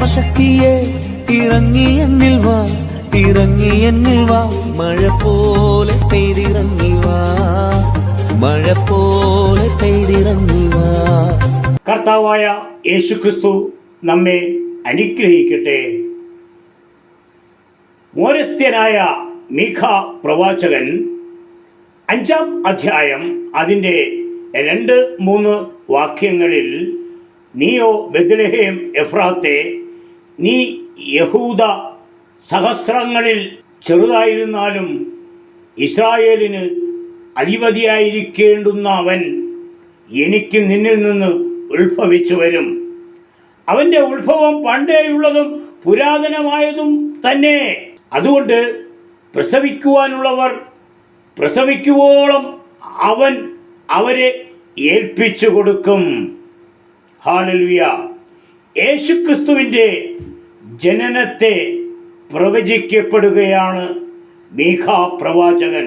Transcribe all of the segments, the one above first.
ആത്മശക്തിയെ ഇറങ്ങി എന്നിൽ വാ, ഇറങ്ങി എന്നിൽ വാ, മഴ പോലെ പെയ്തിറങ്ങി വാ, മഴ പോലെ പെയ്തിറങ്ങി വാ. കർത്താവായ യേശുക്രിസ്തു നമ്മെ അനുഗ്രഹിക്കട്ടെ. മോരസ്ത്യനായ മീഖ പ്രവാചകൻ 5-ാം അധ്യായം അതിൻ്റെ 2-3 വാക്യങ്ങളിൽ, നീയോ ബെത്ലഹേം എഫ്രാത്തെ, നീ യഹൂദ സഹസ്രങ്ങളിൽ ചെറുതായിരുന്നാലും ഇസ്രായേലിന് അധിപതിയായിരിക്കേണ്ടുന്ന അവൻ എനിക്ക് നിന്നിൽ നിന്ന് ഉത്ഭവിച്ചു വരും. അവൻ്റെ ഉത്ഭവം പണ്ടേയുള്ളതും പുരാതനമായതും തന്നെ. അതുകൊണ്ട് പ്രസവിക്കുവാനുള്ളവർ പ്രസവിക്കുവോളം അവൻ അവരെ ഏൽപ്പിച്ചു കൊടുക്കും. ഹല്ലേലൂയ. യേശുക്രിസ്തുവിൻ്റെ ജനനത്തെ പ്രവചിക്കപ്പെടുകയാണ് മീഖ പ്രവാചകൻ.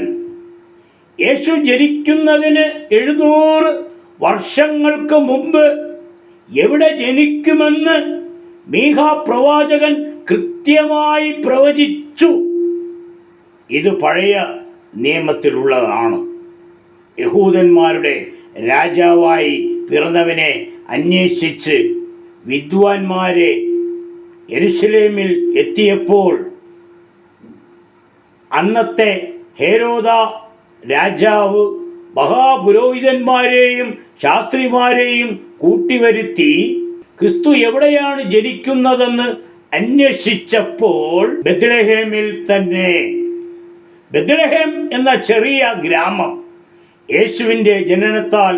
യേശു ജനിക്കുന്നതിന് 700 വർഷങ്ങൾക്ക് മുമ്പ് എവിടെ ജനിക്കുമെന്ന് മീഖ പ്രവാചകൻ കൃത്യമായി പ്രവചിച്ചു. ഇത് പഴയ നിയമത്തിലുള്ളതാണ്. യഹൂദന്മാരുടെ രാജാവായി പിറന്നവനെ അന്വേഷിച്ച് വിദ്വാൻമാരെ യെരുശലേമിൽ എത്തിയപ്പോൾ അന്നത്തെ ഹേരോദ രാജാവ് മഹാപുരോഹിതന്മാരെയും ശാസ്ത്രിമാരെയും കൂട്ടിവരുത്തി ക്രിസ്തു എവിടെയാണ് ജനിക്കുന്നതെന്ന് അന്വേഷിച്ചപ്പോൾ ബെത്ലഹേമിൽ തന്നെ. ബെത്ലഹേം എന്ന ചെറിയ ഗ്രാമം യേശുവിൻ്റെ ജനനത്താൽ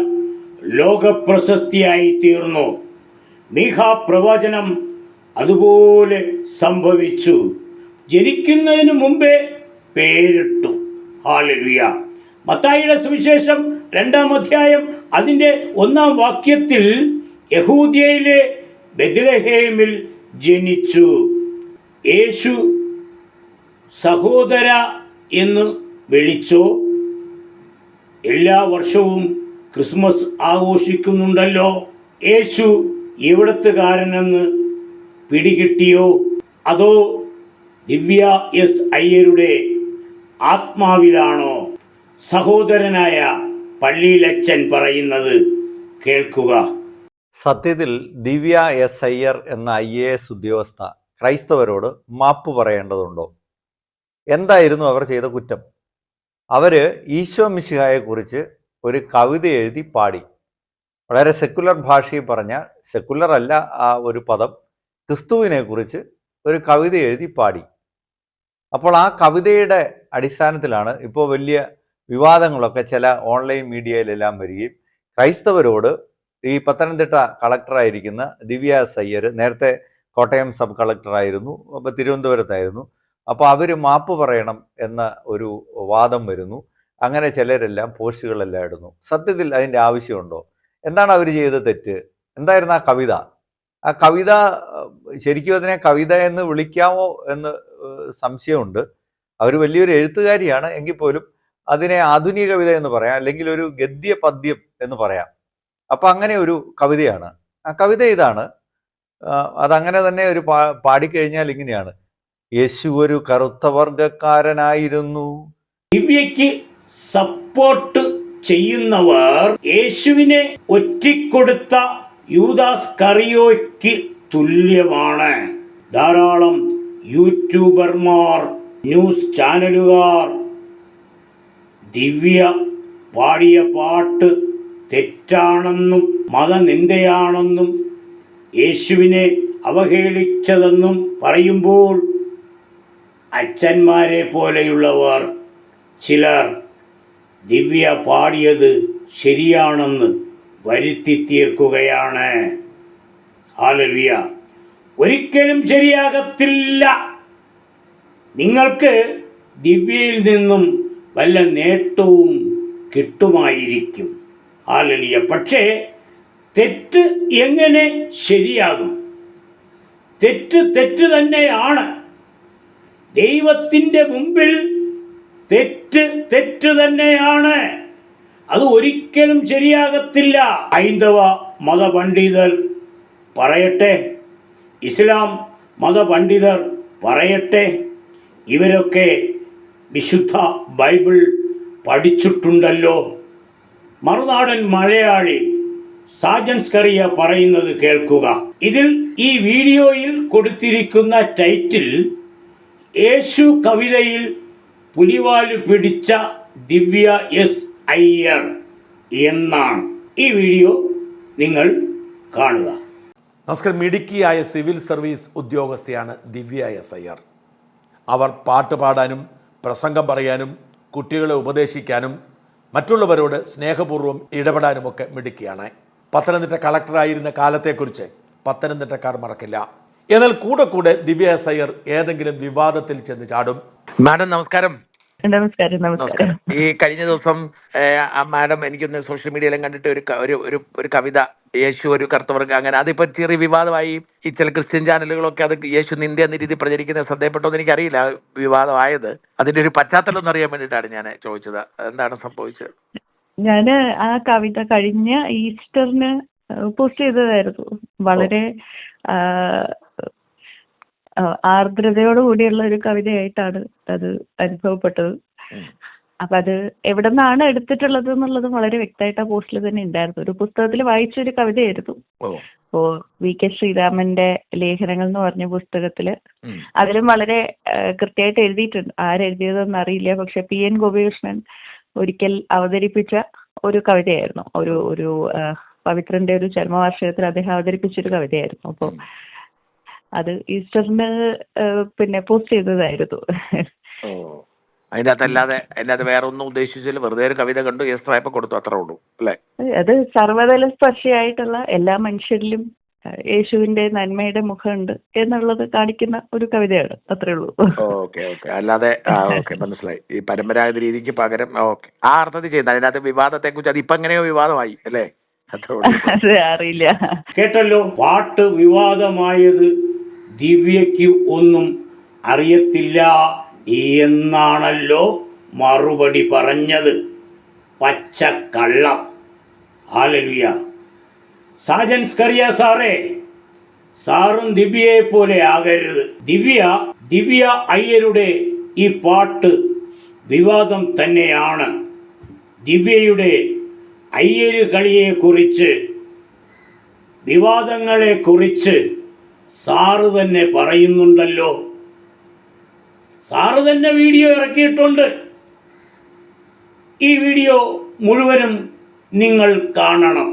ലോകപ്രശസ്തിയായി തീർന്നു. മീഖ പ്രവചനം അതുപോലെ സംഭവിച്ചു. ജനിക്കുന്നതിന് മുമ്പേ പേരിട്ടു. ഹല്ലേലൂയ. മത്തായിയുടെ സുവിശേഷം 2-ാം അധ്യായം അതിൻ്റെ 1-ാം വാക്യത്തിൽ യഹൂദ്യയിലെ ബെത്ലഹേമിൽ ജനിച്ചു. യേശു സഹോദര എന്ന് വിളിച്ചോ? എല്ലാ വർഷവും ക്രിസ്മസ് ആഘോഷിക്കുന്നുണ്ടല്ലോ. യേശു എവിടത്തുകാരനെന്ന് പിടികിട്ടിയോ? അതോ ദിവ്യ എസ് അയ്യരുടെ ആത്മാവിലാണോ? സഹോദരനായ പള്ളിയിലച്ചൻ പറയുന്നത് കേൾക്കുക. സത്യത്തിൽ ദിവ്യ എസ് അയ്യർ എന്ന IAS ഉദ്യോഗസ്ഥ ക്രൈസ്തവരോട് മാപ്പ് പറയേണ്ടതുണ്ടോ? എന്തായിരുന്നു അവർ ചെയ്ത കുറ്റം? അവർ ഈശോ മിശിഹായെക്കുറിച്ച് ഒരു കവിത എഴുതി പാടി. വളരെ സെക്കുലർ ഭാഷയിൽ പറഞ്ഞാൽ, സെക്കുലർ അല്ല ആ ഒരു പദം, ക്രിസ്തുവിനെ കുറിച്ച് ഒരു കവിത എഴുതി പാടി. അപ്പോൾ ആ കവിതയുടെ അടിസ്ഥാനത്തിലാണ് ഇപ്പോൾ വലിയ വിവാദങ്ങളൊക്കെ ചില ഓൺലൈൻ മീഡിയയിലെല്ലാം വരികയും ക്രൈസ്തവരോട് ഈ പത്തനംതിട്ട കളക്ടറായിരിക്കുന്ന ദിവ്യ എസ് അയ്യർ, നേരത്തെ കോട്ടയം സബ് കളക്ടറായിരുന്നു, അപ്പോൾ തിരുവനന്തപുരത്തായിരുന്നു, അപ്പോൾ അവർ മാപ്പ് പറയണം എന്ന ഒരു വാദം വരുന്നു. അങ്ങനെ ചിലരെല്ലാം പോസ്റ്റുകളെല്ലാം ഇടുന്നു. സത്യത്തിൽ അതിൻ്റെ ആവശ്യമുണ്ടോ? എന്താണ് അവർ ചെയ്ത തെറ്റ്? എന്തായിരുന്നു ആ കവിത? ആ കവിത ശരിക്കും അതിനെ കവിത എന്ന് വിളിക്കാമോ എന്ന് സംശയമുണ്ട്. അവർ വലിയൊരു എഴുത്തുകാരിയാണ് എങ്കിൽ പോലും അതിനെ ആധുനിക കവിത എന്ന് പറയാം, അല്ലെങ്കിൽ ഒരു ഗദ്യ പദ്യം എന്ന് പറയാം. അപ്പം അങ്ങനെ ഒരു കവിതയാണ്. ആ കവിത ഇതാണ്. അതങ്ങനെ തന്നെ ഒരു പാടിക്കഴിഞ്ഞാൽ ഇങ്ങനെയാണ്: യേശു ഒരു കറുത്ത വർഗക്കാരനായിരുന്നു. ദിവ്യയ്ക്ക് സപ്പോർട്ട് ചെയ്യുന്നവർ യേശുവിനെ ഒറ്റിക്കൊടുത്ത യൂദാസ് കറിയോയ്ക്ക് തുല്യമാണ്. ധാരാളം യൂട്യൂബർമാർ, ന്യൂസ് ചാനലുകാർ ദിവ്യ പാടിയ പാട്ട് തെറ്റാണെന്നും മതനിന്ദയാണെന്നും യേശുവിനെ അവഹേളിച്ചതെന്നും പറയുമ്പോൾ അച്ഛന്മാരെ പോലെയുള്ളവർ ചിലർ ദിവ്യ പാടിയത് ശരിയാണെന്ന് വരുത്തി തീർക്കുകയാണ്. ഹല്ലേലൂയ. ഒരിക്കലും ശരിയാകത്തില്ല. നിങ്ങൾക്ക് ദിവ്യയിൽ നിന്നും വല്ല നേട്ടവും കിട്ടുമായിരിക്കും. ഹല്ലേലൂയ. പക്ഷേ തെറ്റ് എങ്ങനെ ശരിയാകും? തെറ്റ് തന്നെയാണ്. ദൈവത്തിൻ്റെ മുമ്പിൽ തെറ്റ് തന്നെയാണ്. അത് ഒരിക്കലും ശരിയാകത്തില്ല. ഹൈന്ദവ മതപണ്ഡിതർ പറയട്ടെ, ഇസ്ലാം മതപണ്ഡിതർ പറയട്ടെ, ഇവരൊക്കെ വിശുദ്ധ ബൈബിൾ പഠിച്ചിട്ടുണ്ടല്ലോ. മറുനാടൻ മലയാളി സാജൻ സ്കറിയ പറയുന്നത് കേൾക്കുക. ഈ വീഡിയോയിൽ കൊടുത്തിരിക്കുന്ന ടൈറ്റിൽ യേശു കവിതയിൽ പുലിവാല് പിടിച്ച ദിവ്യ എസ് അയ്യർ എന്നാണ്. ഈ വീഡിയോ നിങ്ങൾ കാണുക. നമസ്കാരം. മിടുക്കിയായ സിവിൽ സർവീസ് ഉദ്യോഗസ്ഥയാണ് ദിവ്യ എസ് അയ്യർ. അവർ പാട്ട് പാടാനും പ്രസംഗം പറയാനും കുട്ടികളെ ഉപദേശിക്കാനും മറ്റുള്ളവരോട് സ്നേഹപൂർവ്വം ഇടപെടാനുമൊക്കെ മിടുക്കിയാണ്. പത്തനംതിട്ട കളക്ടറായിരുന്ന കാലത്തെക്കുറിച്ച് പത്തനംതിട്ടക്കാർ മറക്കില്ല. എന്നാൽ കൂടെ ദിവ്യ എസ് അയ്യർ ഏതെങ്കിലും വിവാദത്തിൽ ചെന്ന് ചാടും. മാഡം നമസ്കാരം. നമസ്കാരം. ഈ കഴിഞ്ഞ ദിവസം മാഡം എനിക്കൊന്ന് സോഷ്യൽ മീഡിയയിലും കണ്ടിട്ട് ഒരു കവിത, യേശു ഒരു കർത്തവർക്ക്, അങ്ങനെ അതിപ്പോൾ ചെറിയ വിവാദമായി. ഈ ചില ക്രിസ്ത്യൻ ചാനലുകളൊക്കെ അത് യേശു നിന്ദ എന്ന രീതി പ്രചരിക്കുന്ന ശ്രദ്ധയപ്പെട്ടോ എന്ന് എനിക്കറിയില്ല വിവാദമായത്. അതിന്റെ ഒരു പശ്ചാത്തലം ഒന്ന് അറിയാൻ വേണ്ടിയിട്ടാണ് ഞാൻ ചോദിച്ചത്. എന്താണ് സംഭവിച്ചത്? ഞാൻ ആ കവിത കഴിഞ്ഞ ഈസ്റ്ററിന് പോസ്റ്റ് ചെയ്തതായിരുന്നു. വളരെ ആർദ്രതയോടുകൂടിയുള്ള ഒരു കവിതയായിട്ടാണ് അത് അനുഭവപ്പെട്ടത്. അപ്പൊ അത് എവിടെ നിന്നാണ് എടുത്തിട്ടുള്ളത് എന്നുള്ളത് വളരെ വ്യക്തമായിട്ട് ആ പോസ്റ്റിൽ തന്നെ ഉണ്ടായിരുന്നു. ഒരു പുസ്തകത്തിൽ വായിച്ചൊരു കവിതയായിരുന്നു. ഇപ്പോ വി.കെ. ശ്രീരാമന്റെ ലേഖനങ്ങൾ എന്ന് പറഞ്ഞ പുസ്തകത്തില് അതിലും വളരെ കൃത്യമായിട്ട് എഴുതിയിട്ടുണ്ട്. ആരെഴുതിയതെന്ന് അറിയില്ല, പക്ഷെ പി.എൻ. ഗോപികൃഷ്ണൻ ഒരിക്കൽ അവതരിപ്പിച്ച ഒരു കവിതയായിരുന്നു. ഒരു പവിത്രന്റെ ഒരു ചരമവാർഷികത്തിൽ അദ്ദേഹം അവതരിപ്പിച്ചൊരു കവിതയായിരുന്നു. അപ്പോൾ അത് ഈസ്റ്ററിന് പിന്നെ പോസ്റ്റ് ചെയ്തതായിരുന്നു. അതിനകത്ത് വേറെ ഒന്നും ഉദ്ദേശിച്ചില്ല, വെറുതെ ഒരു കവിത കണ്ടു, ഈസ്റ്റർ ആയപ്പോ കൊടുത്തു, അത്രേ ഉള്ളൂ അല്ലേ? അത് സർവ്വതല സ്പർശിയായിട്ടുള്ള എല്ലാ മനുഷ്യരിലും യേശുവിന്റെ നന്മയുടെ മുഖമുണ്ട് എന്നുള്ളത് കാണിക്കുന്ന ഒരു കവിതയാണ്, അത്രേ ഉള്ളൂ. ഓക്കെ. അല്ലാതെ മനസ്സിലായി. ഈ പരമ്പരാഗത രീതിക്ക് പകരം ആ അർത്ഥത്തിൽ ചെയ്യുന്നത്. അതിനകത്ത് വിവാദത്തെ കുറിച്ച് അതിപ്പോ എങ്ങനെയോ വിവാദമായി അല്ലേ? അറിയില്ല. കേട്ടല്ലോ, പാട്ട് വിവാദമായത് ദിവ്യയ്ക്ക് ഒന്നും അറിയത്തില്ല എന്നാണല്ലോ മറുപടി പറഞ്ഞത്. പച്ചക്കള്ളം. ഹല്ലേലൂയ. സാജൻ സ്കറിയ സാറേ, സാറും ദിവ്യയെ പോലെ ആകരുത്. ദിവ്യ അയ്യരുടെ ഈ പാട്ട് വിവാദം തന്നെയാണ്. ദിവ്യയുടെ അയ്യര് കളിയെക്കുറിച്ച്, വിവാദങ്ങളെക്കുറിച്ച് സാറ് തന്നെ പറയുന്നുണ്ടല്ലോ. സാറ് തന്നെ വീഡിയോ ഇറക്കിയിട്ടുണ്ട്. ഈ വീഡിയോ മുഴുവനും നിങ്ങൾ കാണണം.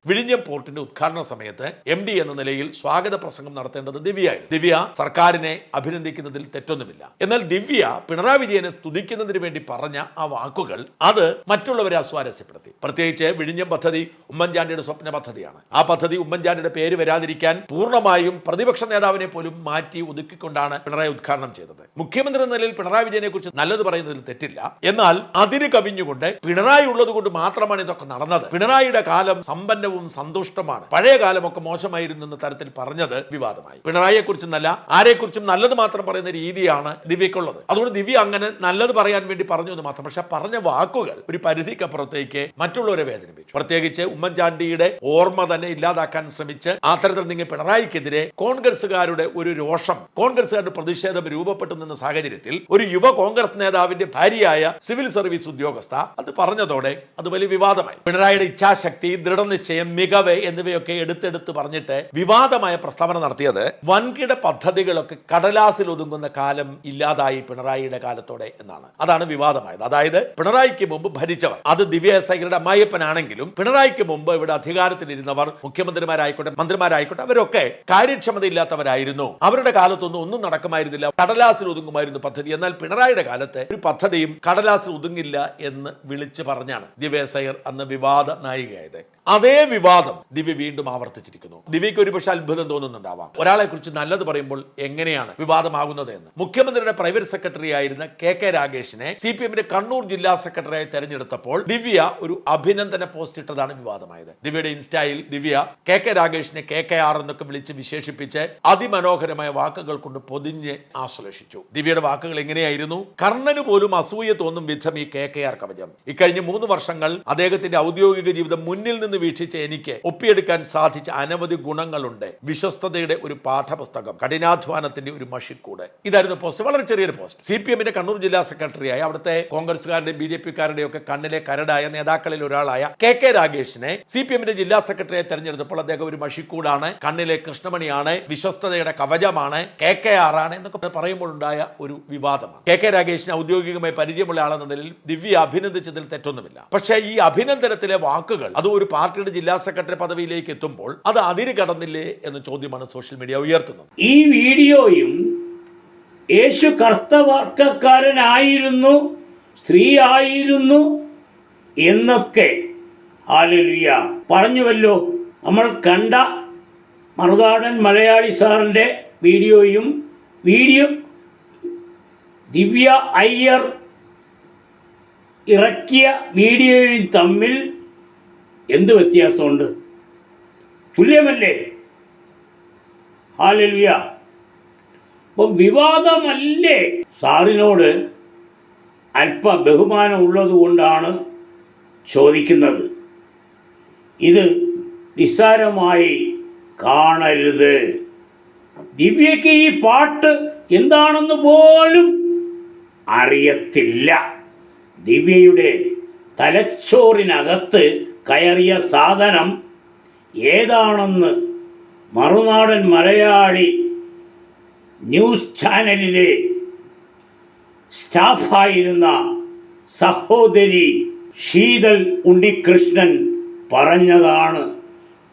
വിഴിഞ്ഞം പോർട്ടിന്റെ ഉദ്ഘാടന സമയത്ത് MD എന്ന നിലയിൽ സ്വാഗത പ്രസംഗം നടത്തേണ്ടത് ദിവ്യയായിരുന്നു. ദിവ്യ സർക്കാരിനെ അഭിനന്ദിക്കുന്നതിൽ തെറ്റൊന്നുമില്ല. എന്നാൽ ദിവ്യ പിണറായി വിജയനെ സ്തുതിക്കുന്നതിന് വേണ്ടി പറഞ്ഞ ആ വാക്കുകൾ അത് മറ്റുള്ളവരെ അസ്വാരസ്യപ്പെടുത്തി. പ്രത്യേകിച്ച് വിഴിഞ്ഞം പദ്ധതി ഉമ്മൻചാണ്ടിയുടെ സ്വപ്ന പദ്ധതിയാണ്. ആ പദ്ധതി ഉമ്മൻചാണ്ടിയുടെ പേര് വരാതിരിക്കാൻ പൂർണ്ണമായും പ്രതിപക്ഷ നേതാവിനെ പോലും മാറ്റി ഒതുക്കിക്കൊണ്ടാണ് പിണറായി ഉദ്ഘാടനം ചെയ്തത്. മുഖ്യമന്ത്രി എന്ന നിലയിൽ പിണറായി വിജയനെ കുറിച്ച് നല്ലത് പറയുന്നതിൽ തെറ്റില്ല. എന്നാൽ അതിന് കവിഞ്ഞുകൊണ്ട് പിണറായി ഉള്ളത് കൊണ്ട് മാത്രമാണ് ഇതൊക്കെ നടന്നത്, പിണറായിയുടെ കാലം സമ്പന്നവും സന്തുഷ്ടമാണ്, പഴയ കാലമൊക്കെ മോശമായിരുന്നു എന്ന തരത്തിൽ പറഞ്ഞത് വിവാദമായി. പിണറായിയെ കുറിച്ചെന്നല്ല, ആരെക്കുറിച്ചും നല്ലത് മാത്രം പറയുന്ന രീതിയാണ് ദിവ്യക്കുള്ളത്. അതുകൊണ്ട് ദിവ്യ അങ്ങനെ നല്ലത് പറയാൻ വേണ്ടി പറഞ്ഞു എന്ന് മാത്രം. പക്ഷെ പറഞ്ഞ വാക്കുകൾ ഒരു പരിധിക്കപ്പുറത്തേക്ക് മറ്റുള്ളവരെ വേദനിപ്പിച്ചു. പ്രത്യേകിച്ച് ഉമ്മൻചാണ്ടിയുടെ ഓർമ്മ തന്നെ ഇല്ലാതാക്കാൻ ശ്രമിച്ച് അത്തരത്തിൽ നിങ്ങൾ പിണറായിക്കെതിരെ കോൺഗ്രസുകാരുടെ ഒരു രോഷം, കോൺഗ്രസുകാരുടെ പ്രതിഷേധം രൂപപ്പെട്ടു നിന്ന സാഹചര്യത്തിൽ ഒരു യുവ കോൺഗ്രസ് നേതാവിന്റെ ഭാര്യയായ സിവിൽ സർവീസ് ഉദ്യോഗസ്ഥ അത് പറഞ്ഞതോടെ അത് വലിയ വിവാദമായി. പിണറായിയുടെ ഇച്ഛാശക്തി, ദൃഢനിശ്ചയം, മികവ് എന്നിവയൊക്കെ എടുത്തെടുത്ത് പറഞ്ഞിട്ട് വിവാദമായ പ്രസ്താവന നടത്തിയത് വൻകിട പദ്ധതികളൊക്കെ കടലാസിൽ ഒതുങ്ങുന്ന കാലം ഇല്ലാതായി പിണറായിയുടെ കാലത്തോടെ എന്നാണ്. അതാണ് വിവാദമായത്. അതായത് പിണറായിക്ക് മുമ്പ് ഭരിച്ചവർ, അത് ദിവ്യ എസ് അയ്യരുടെ അമ്മായിയപ്പനാണെങ്കിലും പിണറായിക്ക് മുമ്പ് ഇവിടെ അധികാരത്തിലിരുന്നവർ, മുഖ്യമന്ത്രിമാരായിക്കോട്ടെ മന്ത്രിമാരായിക്കോട്ടെ, അവരൊക്കെ കാര്യക്ഷമതയില്ലാത്തവരായിരുന്നു. അവരുടെ കാലത്തൊന്നും ഒന്നും നടക്കുമായിരുന്നില്ല, കടലാസിൽ ഒതുങ്ങുമായിരുന്നു പദ്ധതി. എന്നാൽ പിണറായിയുടെ കാലത്ത് ഒരു പദ്ധതിയും കടലാസിൽ ഒതുങ്ങില്ല എന്ന് വിളിച്ചു പറഞ്ഞാണ് ദിവ്യ എസ് അയ്യർ അന്ന് വിവാദ നായികയായത്. അതേ വിവാദം ദിവ്യ വീണ്ടും ആവർത്തിച്ചിരിക്കുന്നു. ദിവ്യയ്ക്ക് ഒരുപക്ഷെ അത്ഭുതം തോന്നുന്നുണ്ടാവാം, ഒരാളെ കുറിച്ച് നല്ലത് പറയുമ്പോൾ എങ്ങനെയാണ് വിവാദമാകുന്നത് എന്ന്. മുഖ്യമന്ത്രിയുടെ പ്രൈവറ്റ് സെക്രട്ടറി ആയിരുന്ന KK രാഗേഷിനെ CPMന്റെ കണ്ണൂർ ജില്ലാ സെക്രട്ടറിയായി തെരഞ്ഞെടുത്തപ്പോൾ ദിവ്യ ഒരു അഭിനന്ദന പോസ്റ്റ് ഇട്ടതാണ് വിവാദമായത്. ദിവ്യയുടെ ഇൻസ്റ്റയിൽ ദിവ്യ KK രാഗേഷിനെ KKR എന്നൊക്കെ വിളിച്ച് വിശേഷിപ്പിച്ച് അതിമനോഹരമായ വാക്കുകൾ കൊണ്ട് പൊതിഞ്ഞ് ആശ്ലേഷിച്ചു. ദിവ്യയുടെ വാക്കുകൾ എങ്ങനെയായിരുന്നു? കർണന് പോലും അസൂയ തോന്നും വിധം ഈ KKR കവചം. ഇക്കഴിഞ്ഞ 3 വർഷങ്ങൾ അദ്ദേഹത്തിന്റെ ഔദ്യോഗിക ജീവിതം മുന്നിൽ നിന്ന് വീക്ഷിച്ച എനിക്ക് ഒപ്പിയെടുക്കാൻ സാധിച്ച അനവധി ഗുണങ്ങളുണ്ട്. വിശ്വസ്തതയുടെ ഒരു പാഠപുസ്തകം, കഠിനാധ്വാനത്തിന്റെ ഒരു മഷിക്കൂട്. ഇതായിരുന്നു പോസ്റ്റ്. വളരെ ചെറിയൊരു പോസ്റ്റ്. CPM കണ്ണൂർ ജില്ലാ സെക്രട്ടറിയായ, അവിടുത്തെ കോൺഗ്രസുകാരുടെയും BJP-കാരുടെയും ഒക്കെ കണ്ണിലെ കരടായ നേതാക്കളിൽ ഒരാളായ KK രാഗേഷിനെ CPM ജില്ലാ സെക്രട്ടറിയെ തെരഞ്ഞെടുത്തപ്പോൾ അദ്ദേഹം ഒരു മഷിക്കൂടാണ്, കണ്ണിലെ കൃഷ്ണമണിയാണ്, വിശ്വസ്തതയുടെ കവചമാണ്, KKR ആണ് എന്നൊക്കെ പറയുമ്പോൾ ഉണ്ടായ ഒരു വിവാദമാണ്. KK രാഗേഷിന് ഔദ്യോഗികമായി പരിചയമുള്ള ആളെന്ന നിലയിൽ ദിവ്യ അഭിനന്ദിച്ചതിൽ തെറ്റൊന്നുമില്ല. പക്ഷേ ഈ അഭിനന്ദനത്തിലെ വാക്കുകൾ അത് ഒരു പാർട്ടിയുടെ ജില്ലാ സെക്രട്ടറി പദവിയിലേക്ക് എത്തുമ്പോൾ അത് അതിര് കടന്നില്ലേ എന്ന ചോദ്യമാണ് സോഷ്യൽ മീഡിയ ഉയർത്തുന്നത്. ഈ വീഡിയോയും യേശു കർത്തവർക്കാരനായിരുന്നു, സ്ത്രീ ആയിരുന്നു എന്നൊക്കെ ഹല്ലേലൂയ പറഞ്ഞുവല്ലോ. നമ്മൾ കണ്ട മറുനാടൻ മലയാളി സാറിൻ്റെ വീഡിയോ ദിവ്യ അയ്യർ ഇറക്കിയ വീഡിയോയും തമ്മിൽ എന്ത് വ്യത്യാസമുണ്ട്? തുല്യമല്ലേ? ഹല്ലേലൂയ. അപ്പം വിവാദമല്ലേ? സാറിനോട് അല്പ ബഹുമാനം ഉള്ളതുകൊണ്ടാണ് ചോദിക്കുന്നത്. ഇത് നിസ്സാരമായി കാണരുത്. ദിവ്യയ്ക്ക് ഈ പാട്ട് എന്താണെന്ന് പോലും അറിയത്തില്ല. ദിവ്യയുടെ തലച്ചോറിനകത്ത് കയറിയ സാധനം ഏതാണെന്ന് മറുനാടൻ മലയാളി ന്യൂസ് ചാനലിലെ സ്റ്റാഫായിരുന്ന സഹോദരി ശീതൽ ഉണ്ണികൃഷ്ണൻ പറഞ്ഞതാണ്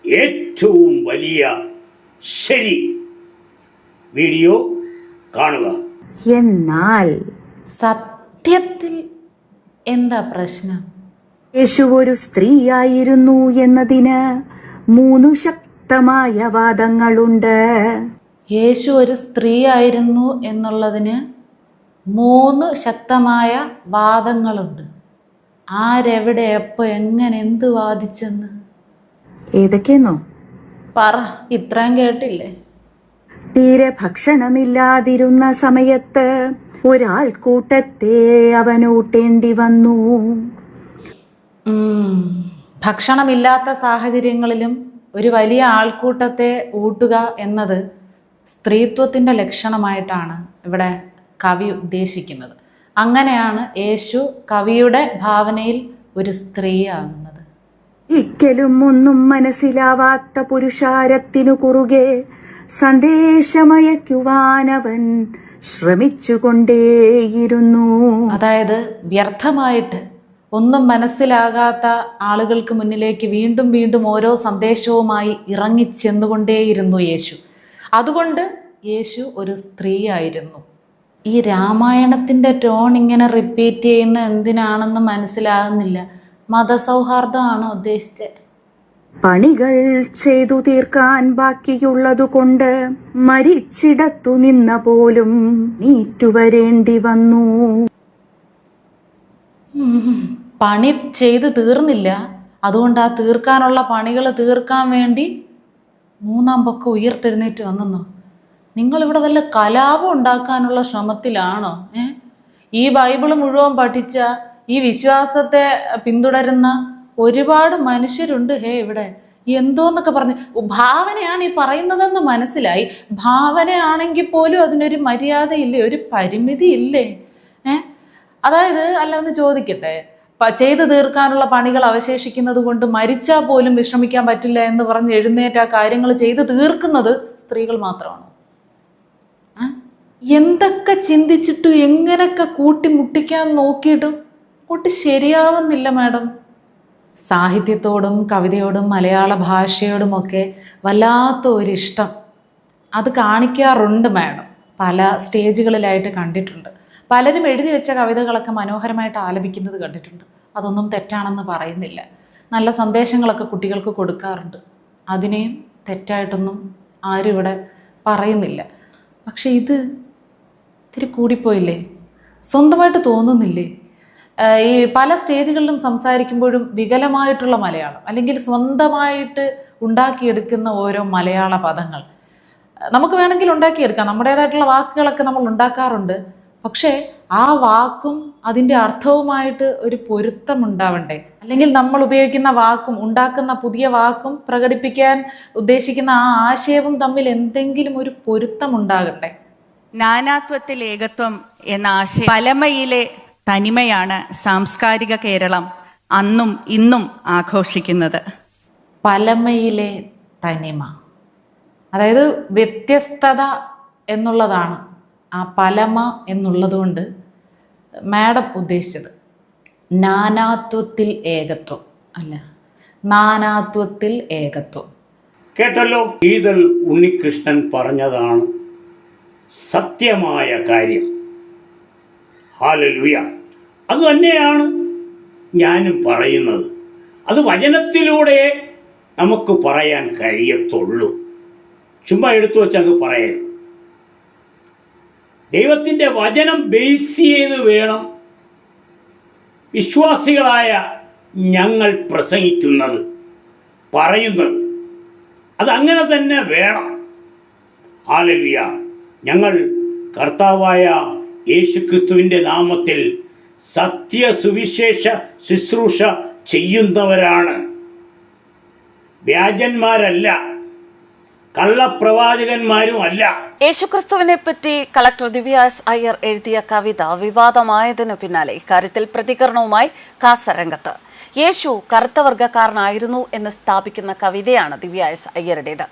ഏറ്റവും വലിയ ശരി. വീഡിയോ കാണുക. എന്നാൽ സത്യത്തിൽ എന്താ പ്രശ്നം? യേശു ഒരു സ്ത്രീയായിരുന്നു എന്നതിന് 3 ശക്തമായ വാദങ്ങളുണ്ട്. യേശു ഒരു സ്ത്രീ ആയിരുന്നു എന്നുള്ളതിന് 3 ശക്തമായ വാദങ്ങളുണ്ട്. ആരെവിടെ എപ്പോ എങ്ങനെ എന്ത് വാദിച്ചെന്ന് ഏതൊക്കെയെന്നോ പറ. ഇത്രയും കേട്ടില്ലേ? തീരെ ഭക്ഷണമില്ലാതിരുന്ന സമയത്ത് ഒരാൾക്കൂട്ടത്തെ അവനൂട്ടേണ്ടി വന്നു. ഭക്ഷണമില്ലാത്ത സാഹചര്യങ്ങളിലും ഒരു വലിയ ആൾക്കൂട്ടത്തെ ഊട്ടുക എന്നത് സ്ത്രീത്വത്തിൻ്റെ ലക്ഷണമായിട്ടാണ് ഇവിടെ കവി ഉദ്ദേശിക്കുന്നത്. അങ്ങനെയാണ് യേശു കവിയുടെ ഭാവനയിൽ ഒരു സ്ത്രീയാകുന്നത്. ഒരിക്കലും ഒന്നും മനസ്സിലാവാത്ത പുരുഷാരത്തിനു കുറുകെ സന്ദേശമയക്കുവാനവൻ ശ്രമിച്ചുകൊണ്ടേയിരുന്നു. അതായത് വ്യർത്ഥമായിട്ട് ഒന്നും മനസ്സിലാകാത്ത ആളുകൾക്ക് മുന്നിലേക്ക് വീണ്ടും വീണ്ടും ഓരോ സന്ദേശവുമായി ഇറങ്ങിച്ചെന്നുകൊണ്ടേയിരുന്നു യേശു. അതുകൊണ്ട് യേശു ഒരു സ്ത്രീയായിരുന്നു. ഈ രാമായണത്തിൻ്റെ ടോൺ ഇങ്ങനെ റിപ്പീറ്റ് ചെയ്യുന്ന എന്തിനാണെന്ന് മനസ്സിലാകുന്നില്ല. മതസൗഹാർദ്ദമാണോ ഉദ്ദേശിച്ചത്? പണികൾ ചെയ്തു തീർക്കാൻ ബാക്കിയുള്ളതുകൊണ്ട് മരിച്ചിടത്തു നിന്ന പോലും നീറ്റുവരേണ്ടി വന്നു. പണി ചെയ്ത് തീർന്നില്ല, അതുകൊണ്ട് ആ തീർക്കാനുള്ള പണികൾ തീർക്കാൻ വേണ്ടി 3-ാം പക്കം ഉയർത്തെഴുന്നേറ്റ് വന്നെന്നോ? നിങ്ങളിവിടെ വല്ല കലാപം ഉണ്ടാക്കാനുള്ള ശ്രമത്തിലാണോ? ഈ ബൈബിള് മുഴുവൻ പഠിച്ച, ഈ വിശ്വാസത്തെ പിന്തുടരുന്ന ഒരുപാട് മനുഷ്യരുണ്ട് ഇവിടെ. എന്തോന്നൊക്കെ പറഞ്ഞ് ഭാവനയാണ് ഈ പറയുന്നതെന്ന് മനസ്സിലായി. ഭാവനയാണെങ്കിൽ പോലും അതിനൊരു മര്യാദയില്ലേ, ഒരു പരിമിതി ഇല്ലേ? അതായത് അല്ല, ഒന്ന് ചോദിക്കട്ടെ, ചെയ്തു തീർക്കാനുള്ള പണികൾ അവശേഷിക്കുന്നത് കൊണ്ട് മരിച്ചാൽ പോലും വിശ്രമിക്കാൻ പറ്റില്ല എന്ന് പറഞ്ഞ് എഴുന്നേറ്റ് ആ കാര്യങ്ങൾ ചെയ്തു തീർക്കുന്നത് സ്ത്രീകൾ മാത്രമാണ്. എന്തൊക്കെ ചിന്തിച്ചിട്ടും എങ്ങനെയൊക്കെ കൂട്ടിമുട്ടിക്കാൻ നോക്കിയിട്ടും ഒട്ട് ശരിയാവുന്നില്ല മാഡം. സാഹിത്യത്തോടും കവിതയോടും മലയാള ഭാഷയോടുമൊക്കെ വല്ലാത്ത ഒരിഷ്ടം അത് കാണിക്കാറുണ്ട് മാഡം. പല സ്റ്റേജുകളിലായിട്ട് കണ്ടിട്ടുണ്ട്. പലരും എഴുതി വെച്ച കവിതകളൊക്കെ മനോഹരമായിട്ട് ആലപിക്കുന്നത് കണ്ടിട്ടുണ്ട്. അതൊന്നും തെറ്റാണെന്ന് പറയുന്നില്ല. നല്ല സന്ദേശങ്ങളൊക്കെ കുട്ടികൾക്ക് കൊടുക്കാറുണ്ട്. അതിനെയും തെറ്റായിട്ടൊന്നും ആരും ഇവിടെ പറയുന്നില്ല. പക്ഷെ ഇത് ഇത്തിരി കൂടിപ്പോയില്ലേ? സ്വന്തമായിട്ട് തോന്നുന്നില്ലേ? ഈ പല സ്റ്റേജുകളിലും സംസാരിക്കുമ്പോഴും വികലമായിട്ടുള്ള മലയാളം, അല്ലെങ്കിൽ സ്വന്തമായിട്ട് ഉണ്ടാക്കിയെടുക്കുന്ന ഓരോ മലയാള പദങ്ങൾ നമുക്ക് വേണമെങ്കിൽ ഉണ്ടാക്കിയെടുക്കാം. നമ്മുടേതായിട്ടുള്ള വാക്കുകളൊക്കെ നമ്മൾ ഉണ്ടാക്കാറുണ്ട്. പക്ഷേ ആ വാക്കും അതിൻ്റെ അർത്ഥവുമായിട്ട് ഒരു പൊരുത്തമുണ്ടാവണ്ടേ? അല്ലെങ്കിൽ നമ്മൾ ഉപയോഗിക്കുന്ന വാക്കും ഉണ്ടാക്കുന്ന പുതിയ വാക്കും പ്രകടിപ്പിക്കാൻ ഉദ്ദേശിക്കുന്ന ആ ആശയവും തമ്മിൽ എന്തെങ്കിലും ഒരു പൊരുത്തമുണ്ടാകട്ടെ. നാനാത്വത്തിൽ ഏകത്വം എന്ന ആശയം പലമയിലെ തനിമയാണ് സാംസ്കാരിക കേരളം അന്നും ഇന്നും ആഘോഷിക്കുന്നത്. പലമയിലെ തനിമ, അതായത് വ്യത്യസ്തത എന്നുള്ളതാണ് ആ പലമ എന്നുള്ളത് കൊണ്ട് മാഡം ഉദ്ദേശിച്ചത്. നാനാത്വത്തിൽ ഏകത്വം അല്ല, നാനാത്വത്തിൽ ഏകത്വം. കേട്ടല്ലോ, ശീതൽ ഉണ്ണികൃഷ്ണൻ പറഞ്ഞതാണ് സത്യമായ കാര്യം. ഹല്ലേലൂയ. അത് തന്നെയാണ് ഞാനും പറയുന്നത്. അത് വചനത്തിലൂടെ നമുക്ക് പറയാൻ കഴിയത്തുള്ളൂ. ചുമ്മാ എടുത്തു വെച്ചങ്ങ് പറയരുത്. ദൈവത്തിൻ്റെ വചനം ബേസ് ചെയ്ത് വേണം വിശ്വാസികളായ ഞങ്ങൾ പ്രസംഗിക്കുന്നത്, പറയുന്നത്. അതങ്ങനെ തന്നെ വേണം. ഹല്ലേലൂയ. ഞങ്ങൾ കർത്താവായ യേശുക്രിസ്തുവിൻ്റെ നാമത്തിൽ സത്യസുവിശേഷ ശുശ്രൂഷ ചെയ്യുന്നവരാണ്. വ്യാജന്മാരല്ല, കള്ളപ്രവാചകന്മാരും അല്ല. യേശുക്രിസ്തുവിനെ പറ്റി കളക്ടർ ദിവ്യ എസ് അയ്യർ എഴുതിയ കവിത വിവാദമായതിനു പിന്നാലെ ഇക്കാര്യത്തിൽ പ്രതികരണവുമായി കാസരംഗത്ത്. യേശു കറുത്ത വർഗ്ഗക്കാരനായിരുന്നു എന്ന് സ്ഥാപിക്കുന്ന കവിതയാണ് ദിവ്യ എസ് അയ്യരുടേത്.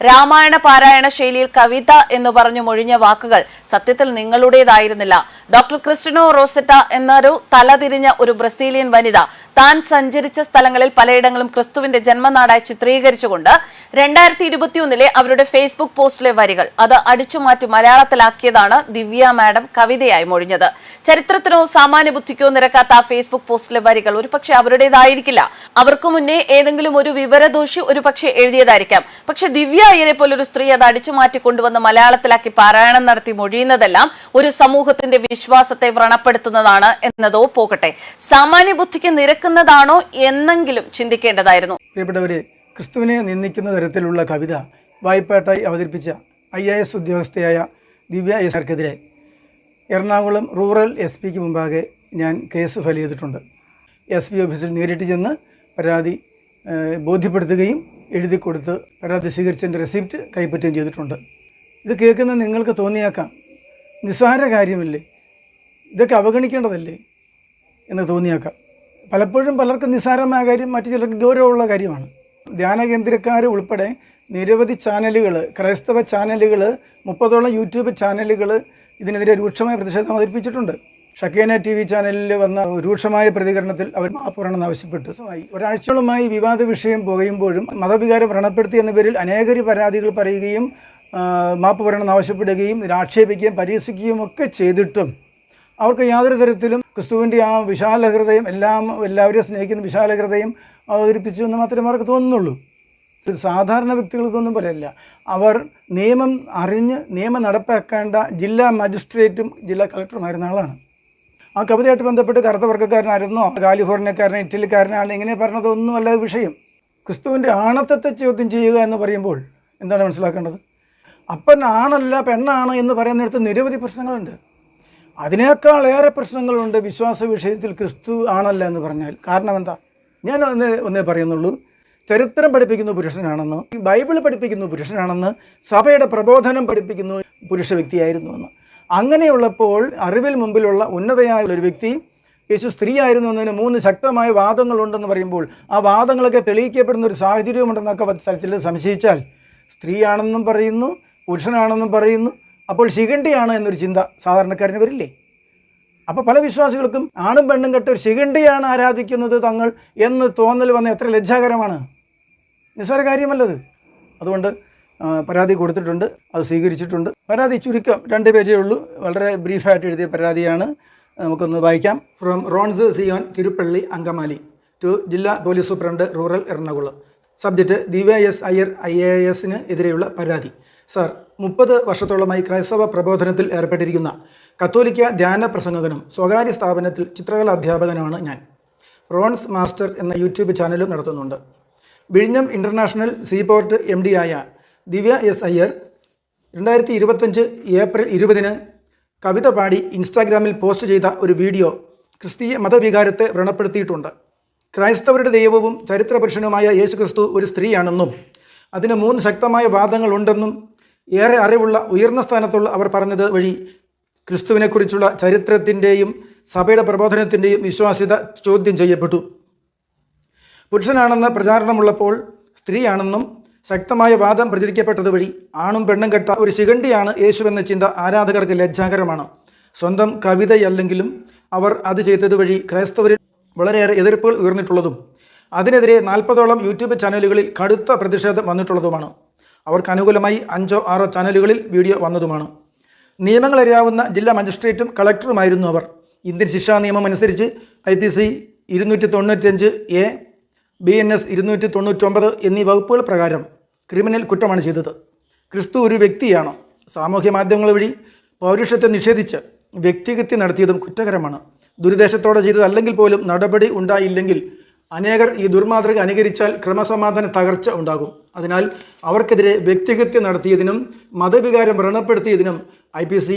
രാമായണ പാരായണ ശൈലിയിൽ കവിത എന്ന് പറഞ്ഞു മൊഴിഞ്ഞ വാക്കുകൾ സത്യത്തിൽ നിങ്ങളുടേതായിരുന്നില്ല. ഡോക്ടർ ക്രിസ്റ്റ്യാനോ റോസെറ്റ എന്നൊരു തലതിരിഞ്ഞ ഒരു ബ്രസീലിയൻ വനിത താൻ സഞ്ചരിച്ച സ്ഥലങ്ങളിൽ പലയിടങ്ങളും ക്രിസ്തുവിന്റെ ജന്മനാടായി ചിത്രീകരിച്ചുകൊണ്ട് 2021 അവരുടെ ഫേസ്ബുക്ക് പോസ്റ്റിലെ വരികൾ അത് അടിച്ചുമാറ്റി മലയാളത്തിലാക്കിയതാണ് ദിവ്യ മാഡം കവിതയായി മൊഴിഞ്ഞത്. ചരിത്രത്തിനോ സാമാന്യ ബുദ്ധിക്കോ നിരക്കാത്ത ആ ഫേസ്ബുക്ക് പോസ്റ്റിലെ വരികൾ ഒരുപക്ഷെ അവരുടേതായിരിക്കില്ല. അവർക്ക് മുന്നേ ഏതെങ്കിലും ഒരു വിവരദോഷി ഒരുപക്ഷെ എഴുതിയതായിരിക്കാം. പക്ഷെ ദിവ്യ അയ്യരെ പോലൊരു സ്ത്രീ അത് അടിച്ചുമാറ്റി കൊണ്ടുവന്ന് മലയാളത്തിലാക്കി പാരായണം നടത്തി മൊഴിയുന്നതെല്ലാം ഒരു സമൂഹത്തിന്റെ വിശ്വാസത്തെ വ്രണപ്പെടുത്തുന്നതാണ് എന്നതോ പോകട്ടെ, സാമാന്യ ബുദ്ധിക്ക് നിരക്കുന്നതാണോ എന്നെങ്കിലും ചിന്തിക്കേണ്ടതായിരുന്നു. പ്രിയപ്പെട്ടവരെ, ക്രിസ്തുവിനെ നിന്ദിക്കുന്ന തരത്തിലുള്ള കവിത വായ്പാട്ടായി അവതരിപ്പിച്ച IAS ഉദ്യോഗസ്ഥയായ ദിവ്യ എസ്ക്കെതിരെ എറണാകുളം റൂറൽ SP മുമ്പാകെ ഞാൻ കേസ് ഫയൽ ചെയ്തിട്ടുണ്ട്. SP ഓഫീസിൽ നേരിട്ട് ചെന്ന് പരാതി ബോധ്യപ്പെടുത്തുകയും എഴുതി കൊടുത്ത് പരാതി സ്വീകരിച്ചതിൻ്റെ റെസിപ്റ്റ് കൈപ്പറ്റുകയും ചെയ്തിട്ടുണ്ട്. ഇത് കേൾക്കുന്ന നിങ്ങൾക്ക് തോന്നിയേക്കാം, നിസ്സാര കാര്യമല്ലേ, ഇതൊക്കെ അവഗണിക്കേണ്ടതല്ലേ എന്ന് തോന്നിയേക്കാം. പലപ്പോഴും പലർക്കും നിസ്സാരമായ കാര്യം മറ്റു ചിലർക്ക് ഗൗരവമുള്ള കാര്യമാണ്. ധ്യാന കേന്ദ്രക്കാർ ഉൾപ്പെടെ നിരവധി ചാനലുകൾ, ക്രൈസ്തവ ചാനലുകൾ, 30ഓളം യൂട്യൂബ് ചാനലുകൾ ഇതിനെതിരെ രൂക്ഷമായ പ്രതിഷേധം അവതരിപ്പിച്ചിട്ടുണ്ട്. ഷക്കേന TV ചാനലിൽ വന്ന രൂക്ഷമായ പ്രതികരണത്തിൽ അവർ മാപ്പ് പറയണമെന്ന് ആവശ്യപ്പെട്ടു. ഒരാഴ്ചകളുമായി വിവാദ വിഷയം പുകയുമ്പോഴും മതവികാരം വ്രണപ്പെടുത്തി എന്ന പേരിൽ അനേകർ പരാതികൾ പറയുകയും മാപ്പ് പറയണമെന്ന് ആവശ്യപ്പെടുകയും ആക്ഷേപിക്കുകയും പരിഹസിക്കുകയും ഒക്കെ ചെയ്തിട്ടും അവർക്ക് യാതൊരു തരത്തിലും ക്രിസ്തുവിൻ്റെ ആ വിശാല ഹൃദയം, എല്ലാവരെയും സ്നേഹിക്കുന്ന വിശാല ഹൃദയം അവതരിപ്പിച്ചു എന്ന് മാത്രമേ അവർക്ക് തോന്നുന്നുള്ളൂ. സാധാരണ വ്യക്തികൾക്കൊന്നും പറയല്ല. അവർ നിയമം അറിഞ്ഞ് നിയമം നടപ്പാക്കേണ്ട ജില്ലാ മജിസ്ട്രേറ്റും ജില്ലാ കളക്ടറുമായിരുന്ന ആളാണ്. ആ കവിതയായിട്ട് ബന്ധപ്പെട്ട് കറുത്ത വർഗ്ഗക്കാരനായിരുന്നോ, കാലിഫോർണിയക്കാരനോ, ഇറ്റലിക്കാരനാണ്, ഇങ്ങനെ പറഞ്ഞതൊന്നും അല്ല വിഷയം. ക്രിസ്തുവിൻ്റെ ആണത്തത്തെ ചോദ്യം ചെയ്യുക എന്ന് പറയുമ്പോൾ എന്താണ് മനസ്സിലാക്കേണ്ടത്? അപ്പൻ ആണല്ല പെണ്ണാണ് എന്ന് പറയുന്നിടത്ത് നിരവധി പ്രശ്നങ്ങളുണ്ട്. അതിനേക്കാളേറെ പ്രശ്നങ്ങളുണ്ട് വിശ്വാസ വിഷയത്തിൽ ക്രിസ്തു ആണല്ല എന്ന് പറഞ്ഞാൽ. കാരണം എന്താ? ഞാൻ ഒന്നേ പറയുന്നുള്ളൂ, ചരിത്രം പഠിപ്പിക്കുന്ന പുരുഷനാണെന്ന്, ബൈബിൾ പഠിപ്പിക്കുന്ന പുരുഷനാണെന്ന്, സഭയുടെ പ്രബോധനം പഠിപ്പിക്കുന്നു പുരുഷ വ്യക്തിയായിരുന്നു എന്ന്. അങ്ങനെയുള്ളപ്പോൾ അറിവിൽ മുമ്പിലുള്ള ഉന്നതയായ ഒരു വ്യക്തി യേശു സ്ത്രീ ആയിരുന്നു എന്നതിന് 3 ശക്തമായ വാദങ്ങളുണ്ടെന്ന് പറയുമ്പോൾ ആ വാദങ്ങളൊക്കെ തെളിയിക്കപ്പെടുന്ന ഒരു സാഹചര്യമുണ്ടെന്നൊക്കെ സ്ഥലത്തിൽ സംശയിച്ചാൽ സ്ത്രീയാണെന്നും പറയുന്നു, പുരുഷനാണെന്നും പറയുന്നു, അപ്പോൾ ശിഖണ്ഡിയാണ് എന്നൊരു ചിന്ത സാധാരണക്കാരന് വരില്ലേ? അപ്പോൾ പല വിശ്വാസികൾക്കും ആണും പെണ്ണും കെട്ട് ഒരു ശിഖണ്ഡിയാണ് ആരാധിക്കുന്നത് തങ്ങൾ എന്ന് തോന്നൽ വന്ന എത്ര ലജ്ജാകരമാണ്. നിസ്സാര കാര്യമല്ലത്. അതുകൊണ്ട് പരാതി കൊടുത്തിട്ടുണ്ട്, അത് സ്വീകരിച്ചിട്ടുണ്ട്. പരാതി ചുരുക്കം 2 പേജേ ഉള്ളൂ, വളരെ ബ്രീഫായിട്ട് എഴുതിയ പരാതിയാണ്. നമുക്കൊന്ന് വായിക്കാം. From Rons Zion, Tiruppalli, Angamaly to ജില്ലാ police superintendent, rural, Ernakulam. Subject Divya S Iyer IAS-ന് എതിരെയുള്ള പരാതി. സർ, 30 വർഷത്തോളമായി ക്രൈസ്തവ പ്രബോധനത്തിൽ ഏർപ്പെട്ടിരിക്കുന്ന കത്തോലിക്ക ധ്യാന പ്രസംഗകനും സ്വകാര്യ സ്ഥാപനത്തിൽ ചിത്രകലാ അധ്യാപകനുമാണ് ഞാൻ. റോൺസ് മാസ്റ്റർ എന്ന യൂട്യൂബ് ചാനലും നടത്തുന്നുണ്ട്. വിഴിഞ്ഞം ഇൻ്റർനാഷണൽ സീപോർട്ട് MD ആയ ദിവ്യ എസ് അയ്യർ 2025 ഏപ്രിൽ 20-ന് കവിത പാടി ഇൻസ്റ്റാഗ്രാമിൽ പോസ്റ്റ് ചെയ്ത ഒരു വീഡിയോ ക്രിസ്തീയ മതവികാരത്തെ വ്രണപ്പെടുത്തിയിട്ടുണ്ട്. ക്രൈസ്തവരുടെ ദൈവവും ചരിത്രപുരുഷനുമായ യേശുക്രിസ്തു ഒരു സ്ത്രീയാണെന്നും അതിന് 3 ശക്തമായ വാദങ്ങളുണ്ടെന്നും ഏറെ അറിവുള്ള ഉയർന്ന സ്ഥാനത്തുള്ള അവർ പറഞ്ഞത് വഴി ക്രിസ്തുവിനെക്കുറിച്ചുള്ള ചരിത്രത്തിൻ്റെയും സഭയുടെ പ്രബോധനത്തിൻ്റെയും വിശ്വാസ്യത ചോദ്യം ചെയ്യപ്പെട്ടു. പുരുഷനാണെന്ന പ്രചാരണമുള്ളപ്പോൾ സ്ത്രീയാണെന്നും ശക്തമായ വാദം പ്രചരിക്കപ്പെട്ടത് വഴി ആണും പെണ്ണും കെട്ട ഒരു ശിഖണ്ഡിയാണ് യേശുവെന്ന ചിന്ത ആരാധകർക്ക് ലജ്ജാകരമാണ്. സ്വന്തം കവിതയല്ലെങ്കിലും അവർ അത് ചെയ്തത് വഴി ക്രൈസ്തവരിൽ വളരെയേറെ എതിർപ്പുകൾ ഉയർന്നിട്ടുള്ളതും അതിനെതിരെ 40ഓളം യൂട്യൂബ് ചാനലുകളിൽ കടുത്ത പ്രതിഷേധം വന്നിട്ടുള്ളതുമാണ്. അവർക്ക് അനുകൂലമായി 5-6 ചാനലുകളിൽ വീഡിയോ വന്നതുമാണ്. നിയമങ്ങളറിയാവുന്ന ജില്ലാ മജിസ്ട്രേറ്റും കളക്ടറുമായിരുന്നു അവർ. ഇന്ത്യൻ ശിക്ഷാ നിയമം അനുസരിച്ച് IPC 295A, BNS 299 എന്നീ വകുപ്പുകൾ പ്രകാരം ക്രിമിനൽ കുറ്റമാണ് ചെയ്തത്. ക്രിസ്തു ഒരു വ്യക്തിയാണ്. സാമൂഹ്യ മാധ്യമങ്ങൾ വഴി പൗരുഷത്തെ നിഷേധിച്ച് വ്യക്തിഹത്യ നടത്തിയതും കുറ്റകരമാണ്. ദുരുദ്ദേശത്തോടെ ചെയ്തതല്ലെങ്കിൽ പോലും നടപടി ഉണ്ടായില്ലെങ്കിൽ അനേകർ ഈ ദുർമാതൃക അനുകരിച്ചാൽ ക്രമസമാധാന തകർച്ച ഉണ്ടാകും. അതിനാൽ അവർക്കെതിരെ വ്യക്തിഹത്യ നടത്തിയതിനും മതവികാരം വ്രണപ്പെടുത്തിയതിനും IPC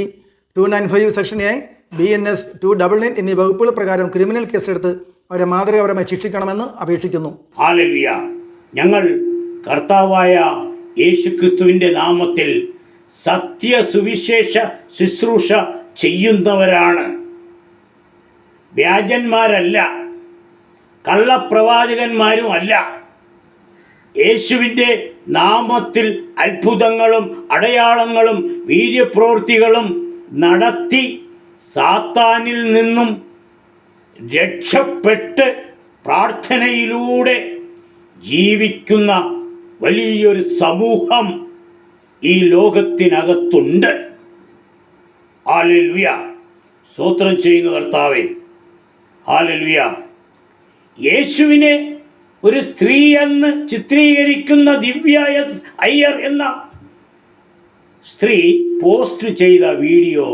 295 സെക്ഷൻ A, BNS 299 എന്നീ വകുപ്പുകൾ പ്രകാരം ക്രിമിനൽ കേസെടുത്ത് അവരെ മാതൃകാപരമായി ശിക്ഷിക്കണമെന്ന് അപേക്ഷിക്കുന്നു. ഹല്ലേലൂയ. ഞങ്ങൾ കർത്താവായ യേശുക്രിസ്തുവിൻ്റെ നാമത്തിൽ സത്യസുവിശേഷ ശുശ്രൂഷ ചെയ്യുന്നവരാണ്. വ്യാജന്മാരല്ല, കള്ളപ്രവാചകന്മാരും അല്ല. യേശുവിൻ്റെ നാമത്തിൽ അത്ഭുതങ്ങളും അടയാളങ്ങളും വീര്യപ്രവൃത്തികളും നടത്തി സാത്താനിൽ നിന്നും രക്ഷപ്പെട്ട് പ്രാർത്ഥനയിലൂടെ ജീവിക്കുന്ന വലിയൊരു സമൂഹം ഈ ലോകത്തിനകത്തുണ്ട്. ഹല്ലേലൂയ. സ്തോത്രം ചെയ്യുന്ന കർത്താവേ, ഹല്ലേലൂയ. യേശുവിനെ ഒരു സ്ത്രീ എന്ന് ചിത്രീകരിക്കുന്ന ദിവ്യ എസ് അയ്യർ എന്ന സ്ത്രീ പോസ്റ്റ് ചെയ്ത വീഡിയോ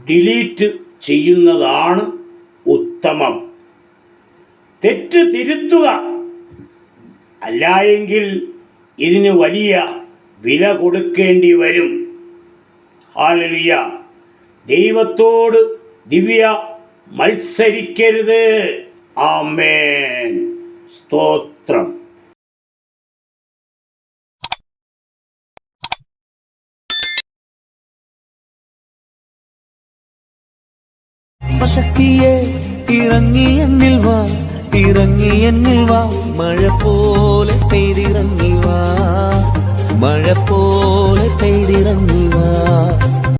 ഡിലീറ്റ് ചെയ്യുന്നതാണ് ഉത്തമം. തെറ്റ് തിരുത്തുക, അല്ലായെങ്കിൽ ഇതിന് വലിയ വില കൊടുക്കേണ്ടി വരും. ഹല്ലേലൂയ. ദൈവത്തോട് ദിവ്യ മത്സരിക്കരുത്. ആമേൻ. സ്തോത്രം. ശക്തിയെ ഇറങ്ങി എന്നിൽ വാ, ഇറങ്ങി എന്നിൽ വാ, മഴ പോലെ പെയ്തിറങ്ങി വാ, മഴ പോലെ പെയ്തിറങ്ങി വാ.